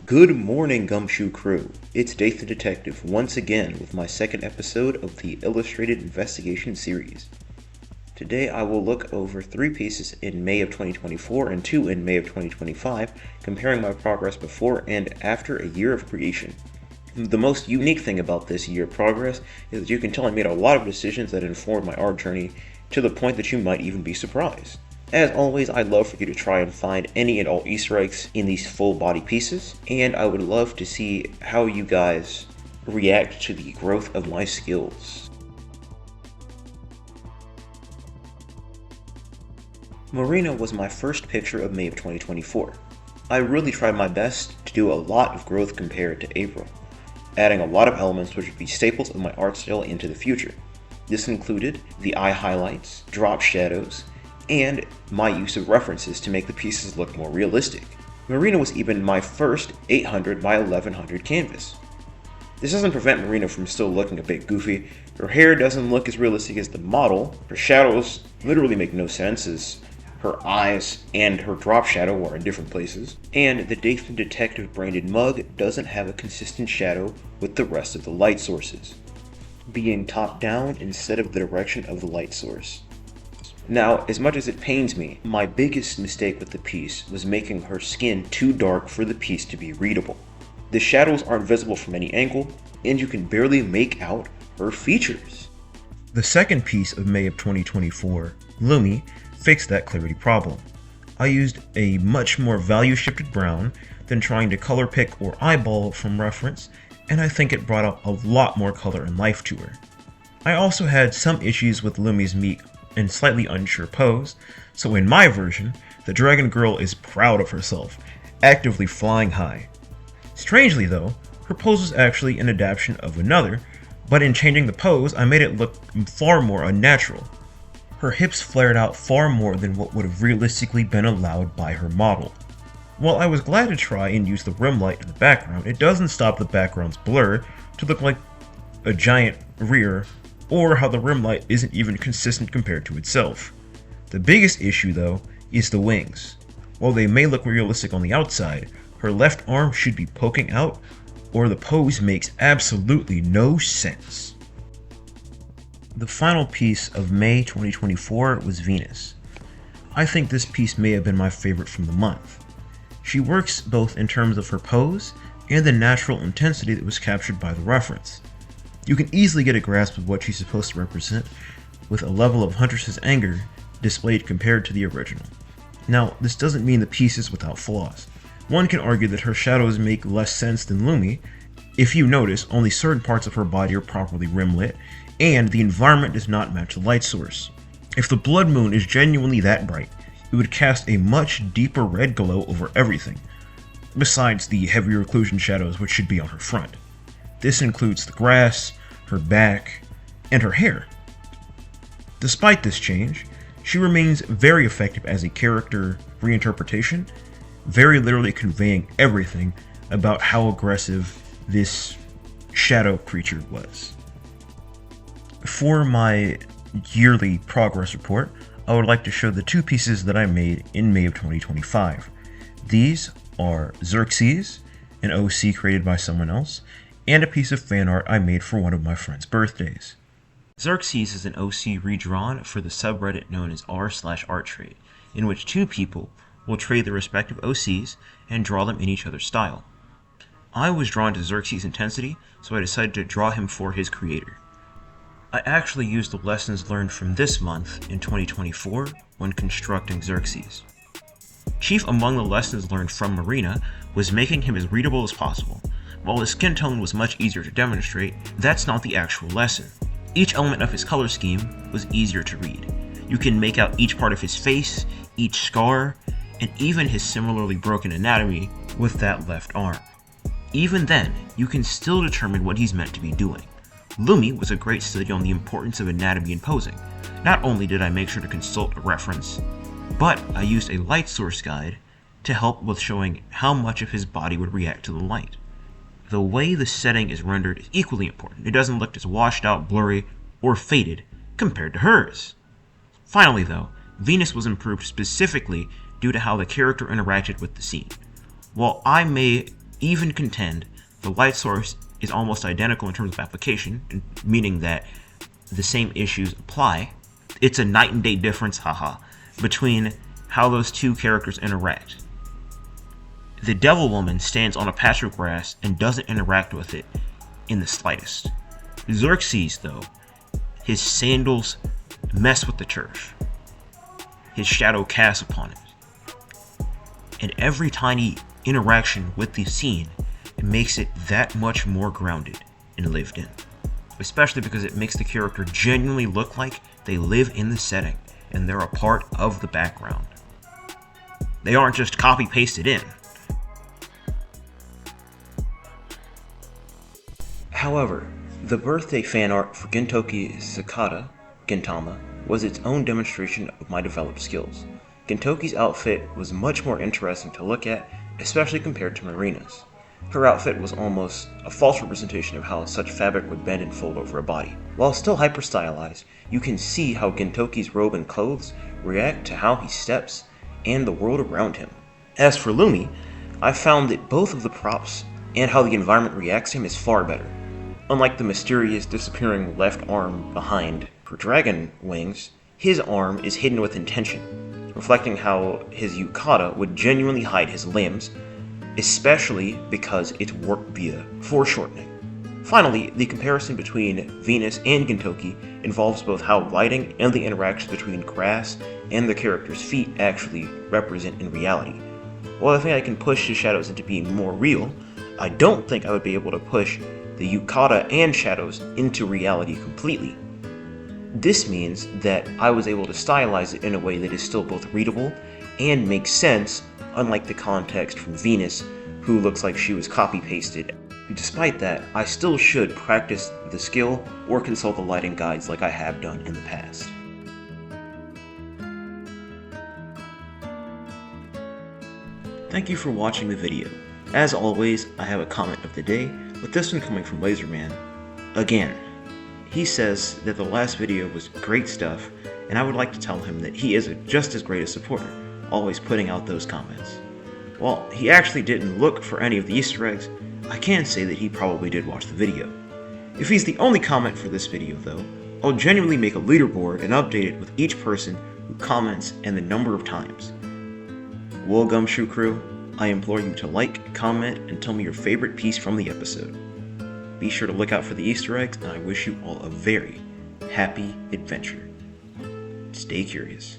Good morning, Gumshoe crew. It's Dathan Detekktiv once again with my second episode of the Illustrated Investigation series. Today I will look over 3 pieces in May of 2024 and 2 in May of 2025, comparing my progress before and after a year of creation. The most unique thing about this year of progress is that you can tell I made a lot of decisions that informed my art journey to the point that you might even be surprised. As always, I'd love for you to try and find any and all Easter eggs in these full body pieces, and I would love to see how you guys react to the growth of my skills. Marina was my first picture of May of 2024. I really tried my best to do a lot of growth compared to April, adding a lot of elements which would be staples of my art style into the future. This included the eye highlights, drop shadows, and my use of references to make the pieces look more realistic. Marina was even my first 800 by 1100 canvas. This doesn't prevent Marina from still looking a bit goofy. Her hair doesn't look as realistic as the model, her shadows literally make no sense as her eyes and her drop shadow are in different places, and the Dathan Detekktiv branded mug doesn't have a consistent shadow with the rest of the light sources, being top down instead of the direction of the light source. Now, as much as it pains me, my biggest mistake with the piece was making her skin too dark for the piece to be readable. The shadows aren't visible from any angle, and you can barely make out her features. The second piece of May of 2024, Lumi, fixed that clarity problem. I used a much more value-shifted brown than trying to color pick or eyeball from reference, and I think it brought out a lot more color and life to her. I also had some issues with Lumi's meat and slightly unsure pose, so in my version, the dragon girl is proud of herself, actively flying high. Strangely though, her pose was actually an adaptation of another, but in changing the pose, I made it look far more unnatural. Her hips flared out far more than what would have realistically been allowed by her model. While I was glad to try and use the rim light in the background, it doesn't stop the background's blur to look like a giant rear, or how the rim light isn't even consistent compared to itself. The biggest issue though is the wings. While they may look realistic on the outside, her left arm should be poking out or the pose makes absolutely no sense. The final piece of May 2024 was Venus. I think this piece may have been my favorite from the month. She works both in terms of her pose and the natural intensity that was captured by the reference. You can easily get a grasp of what she's supposed to represent with a level of Huntress's anger displayed compared to the original. Now, this doesn't mean the piece is without flaws. One can argue that her shadows make less sense than Lumi. If you notice, only certain parts of her body are properly rim lit, and the environment does not match the light source. If the blood moon is genuinely that bright, it would cast a much deeper red glow over everything, besides the heavier occlusion shadows which should be on her front. This includes the grass, her back, and her hair. Despite this change, she remains very effective as a character reinterpretation, very literally conveying everything about how aggressive this shadow creature was. For my yearly progress report, I would like to show the 2 pieces that I made in May of 2025. These are Xerxes, an OC created by someone else, and a piece of fan art I made for one of my friend's birthdays. Xerxes is an OC redrawn for the subreddit known as r/arttrade, in which 2 people will trade their respective OCs and draw them in each other's style. I was drawn to Xerxes' intensity, so I decided to draw him for his creator. I actually used the lessons learned from this month in 2024 when constructing Xerxes. Chief among the lessons learned from Marina was making him as readable as possible. While his skin tone was much easier to demonstrate, that's not the actual lesson. Each element of his color scheme was easier to read. You can make out each part of his face, each scar, and even his similarly broken anatomy with that left arm. Even then, you can still determine what he's meant to be doing. Lumi was a great study on the importance of anatomy and posing. Not only did I make sure to consult a reference, but I used a light source guide to help with showing how much of his body would react to the light. The way the setting is rendered is equally important. It doesn't look as washed out, blurry, or faded compared to hers. Finally though, Venus was improved specifically due to how the character interacted with the scene. While I may even contend the light source is almost identical in terms of application, meaning that the same issues apply. It's a night and day difference, between how those two characters interact. The Devil Woman stands on a patch of grass and doesn't interact with it in the slightest. Xerxes, though, his sandals mess with the turf. His shadow casts upon it. And every tiny interaction with the scene, it makes it that much more grounded and lived in. Especially because it makes the character genuinely look like they live in the setting and they're a part of the background. They aren't just copy-pasted in. However, the birthday fan art for Gintoki Sakata, Gintama, was its own demonstration of my developed skills. Gintoki's outfit was much more interesting to look at, especially compared to Marina's. Her outfit was almost a false representation of how such fabric would bend and fold over a body. While still hyper-stylized, you can see how Gintoki's robe and clothes react to how he steps and the world around him. As for Lumi, I found that both of the props and how the environment reacts to him is far better. Unlike the mysterious disappearing left arm behind her dragon wings, his arm is hidden with intention, reflecting how his yukata would genuinely hide his limbs, especially because it's worked via foreshortening. Finally, the comparison between Venus and Gintoki involves both how lighting and the interactions between grass and the character's feet actually represent in reality. While I think I can push his shadows into being more real, I don't think I would be able to push the yukata and shadows into reality completely. This means that I was able to stylize it in a way that is still both readable and makes sense, unlike the context from Venus, who looks like she was copy-pasted. Despite that, I still should practice the skill or consult the lighting guides like I have done in the past. Thank you for watching the video. As always, I have a comment of the day, with this one coming from Laserman. Again, he says that the last video was great stuff, and I would like to tell him that he is just as great a supporter, always putting out those comments. While he actually didn't look for any of the Easter eggs, I can say that he probably did watch the video. If he's the only comment for this video though, I'll genuinely make a leaderboard and update it with each person who comments and the number of times. Well, Gumshoe Crew, I implore you to like, comment, and tell me your favorite piece from the episode. Be sure to look out for the Easter eggs, and I wish you all a very happy adventure. Stay curious.